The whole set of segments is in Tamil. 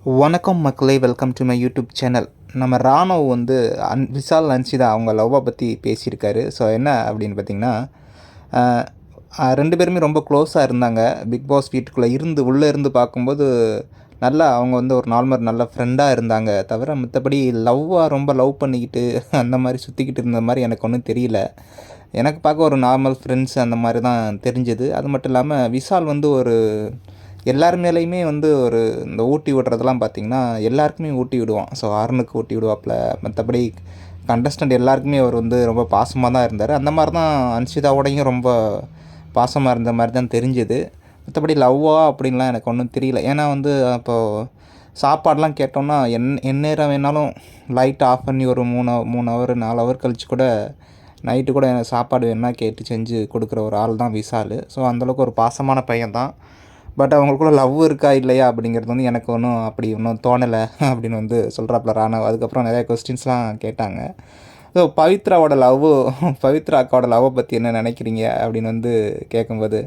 வணக்கம் மக்களே, welcome to my YouTube channel. நம்ம ராணுவ வந்து விஷால் அன்ஷிதா அவங்க லவ்வை பற்றி பேசியிருக்காரு. ஸோ என்ன அப்படின்னு பார்த்தீங்கன்னா, 2 பேருமே ரொம்ப க்ளோஸாக இருந்தாங்க. பிக் பாஸ் வீட்டுக்குள்ளே உள்ளே இருந்து பார்க்கும்போது நல்லா அவங்க வந்து ஒரு நார்மல் நல்ல ஃப்ரெண்டாக இருந்தாங்க. தவிர மற்றபடி ரொம்ப லவ் பண்ணிக்கிட்டு அந்த மாதிரி சுற்றிக்கிட்டு இருந்த மாதிரி எனக்கு ஒன்றும் தெரியல. எனக்கு பார்க்க ஒரு நார்மல் ஃப்ரெண்ட்ஸ் அந்த மாதிரி தான் தெரிஞ்சது. அது மட்டும் இல்லாமல் விஷால் வந்து எல்லார் மேலேயுமே வந்து இந்த ஊட்டி விடுறதெல்லாம் பார்த்திங்கன்னா எல்லாருக்குமே ஊட்டி விடுவான். ஸோ ஆர்னுக்கு ஊட்டி விடுவாப்புல. மற்றபடி கண்டஸ்டண்ட் எல்லாருக்குமே அவர் வந்து ரொம்ப பாசமாக தான் இருந்தார். அந்த மாதிரி தான் அன்ஷிதாவோடையும் ரொம்ப பாசமாக இருந்த மாதிரி தான் தெரிஞ்சுது. மற்றபடி லவ்வா அப்படின்லாம் எனக்கு ஒன்றும் தெரியல. ஏன்னா வந்து அப்போது சாப்பாடெலாம் கேட்டோம்னா எந்நேரம் வேணாலும் லைட் ஆஃப் பண்ணி ஒரு 3 ஹவர் 4 ஹவர் கழித்து கூட நைட்டு கூட எனக்கு சாப்பாடு வேணுன்னா கேட்டு செஞ்சு கொடுக்குற ஒரு ஆள் தான் விஷால். ஸோ அந்தளவுக்கு ஒரு பாசமான பையன் தான். பட் அவங்களுக்குள்ள லவ் இருக்கா இல்லையா அப்படிங்கிறது வந்து எனக்கு ஒன்றும் தோணலை அப்படின்னு வந்து சொல்கிறாப்புல ராணவ். அதுக்கப்புறம் நிறைய கொஸ்டின்ஸ்லாம் கேட்டாங்க. ஸோ பவித்ரா அக்காவோட லவ்வை பற்றி என்ன நினைக்கிறீங்க அப்படின்னு வந்து கேட்கும்போது,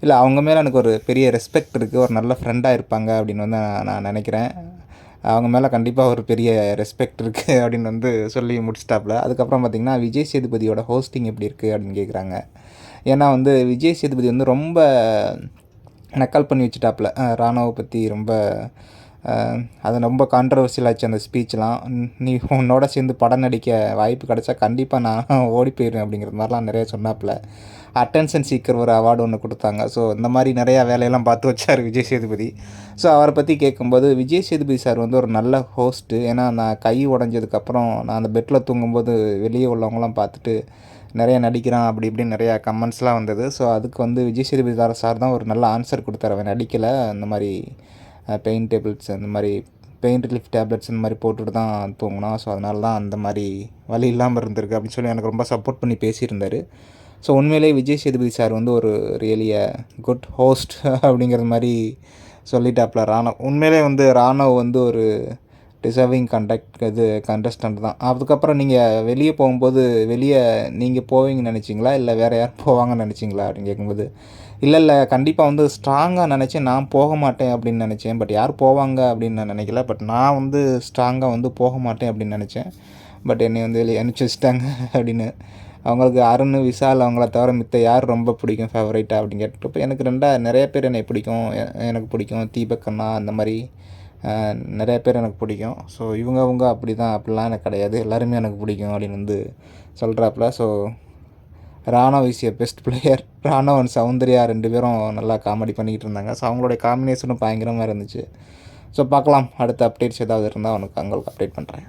இல்லை அவங்க மேலே எனக்கு ஒரு பெரிய ரெஸ்பெக்ட் இருக்குது, ஒரு நல்ல ஃப்ரெண்டாக இருப்பாங்க அப்படின்னு வந்து நான் நினைக்கிறேன். அவங்க மேலே கண்டிப்பாக ஒரு பெரிய ரெஸ்பெக்ட் இருக்குது அப்படின்னு வந்து சொல்லி முடிச்சிட்டாப்புல. அதுக்கப்புறம் பார்த்திங்கன்னா, விஜய் சேதுபதியோட ஹோஸ்டிங் எப்படி இருக்குது அப்படின்னு கேட்குறாங்க. ஏன்னா வந்து விஜய் சேதுபதி வந்து ரொம்ப நக்கல் பண்ணி வச்சுட்டாப்புல ராணுவை பற்றி. அது ரொம்ப கான்ட்ரவர்சியல் ஆச்சு அந்த ஸ்பீச்லாம். நீ உன்னோட சேர்ந்து படம் நடிக்க வாய்ப்பு கிடச்சா கண்டிப்பாக நான் ஓடி போயிடுவேன் அப்படிங்கிற மாதிரிலாம் நிறைய சொன்னாப்புல. அட்டென்ஷன் சீக்கர் ஒரு அவார்டு ஒன்று கொடுத்தாங்க. ஸோ இந்த மாதிரி நிறையா வேலையெல்லாம் பார்த்து வச்சார் விஜய் சேதுபதி. ஸோ அவரை பற்றி கேட்கும்போது, விஜய் சேதுபதி சார் வந்து ஒரு நல்ல ஹோஸ்ட்டு. ஏன்னா நான் கை உடஞ்சதுக்கப்புறம் நான் அந்த பெட்டில் தூங்கும்போது வெளியே உள்ளவங்களாம் பார்த்துட்டு நிறைய நடிக்கிறான் அப்படி இப்படின்னு நிறையா கமெண்ட்ஸ்லாம் வந்தது. ஸோ அதுக்கு வந்து விஜய் சேதுபதி சார் தான் ஒரு நல்ல ஆன்சர் கொடுத்தாரு. அவன் நடிக்கலை, அந்த மாதிரி பெயின் டேப்லெட்ஸ் அந்த மாதிரி பெயின் ரிலீஃப் டேப்லெட்ஸ் இந்த மாதிரி போட்டுட்டு தான் தூங்கினான். ஸோ அதனால தான் அந்த மாதிரி வலி இல்லாமல் இருந்திருக்கு அப்படின்னு சொல்லி எனக்கு ரொம்ப சப்போர்ட் பண்ணி பேசியிருந்தார். ஸோ உண்மையிலேயே விஜய் சேதுபதி சார் வந்து ஒரு ரியலி குட் ஹோஸ்ட் அப்படிங்கிற மாதிரி சொல்லிட்டாப்புல ராணவ். உண்மையிலே வந்து ராணவ் வந்து ஒரு டிசர்விங் கண்டஸ்டன்ட் தான். அதுக்கப்புறம் நீங்கள் வெளியே போகும்போது நீங்கள் போவீங்கன்னு நினச்சிங்களா, இல்லை வேறு யார் போவாங்கன்னு நினச்சிங்களா அப்படின்னு கேட்கும்போது, இல்லை கண்டிப்பாக வந்து ஸ்ட்ராங்காக நினச்சேன், நான் போக மாட்டேன் அப்படின்னு நினச்சேன். பட் யார் போவாங்க அப்படின்னு நான் நினைக்கல. பட் நான் வந்து ஸ்ட்ராங்காக வந்து போக மாட்டேன் அப்படின்னு நினச்சேன். பட் என்னை வந்து வெளியே அனுப்பிச்சி வச்சிட்டாங்க அப்படின்னு. அவங்களுக்கு அருண், விஷால் அவங்கள தவிர மித்த யார் ரொம்ப பிடிக்கும் ஃபேவரேட்டாக அப்படின்னு கேட்டப்போ, எனக்கு நிறைய பேர் என்னை பிடிக்கும். எனக்கு பிடிக்கும் தீபக் அண்ணா, அந்த மாதிரி நிறைய பேர் எனக்கு பிடிக்கும். ஸோ இவங்க அப்படிலாம் எனக்கு கிடையாது, எல்லாருமே எனக்கு பிடிக்கும் அப்படின்னு வந்து சொல்கிறாப்புல. So Ranav is a best player. Ranav and Soundarya 2 பேரும் நல்லா காமெடி பண்ணிக்கிட்டு இருந்தாங்க. ஸோ அவங்களுடைய காம்பினேஷனும் பயங்கரமாக இருந்துச்சு. ஸோ பார்க்கலாம், அடுத்த அப்டேட்ஸ் ஏதாவது இருந்தால் உங்களுக்கு அப்டேட் பண்ணுறேன்.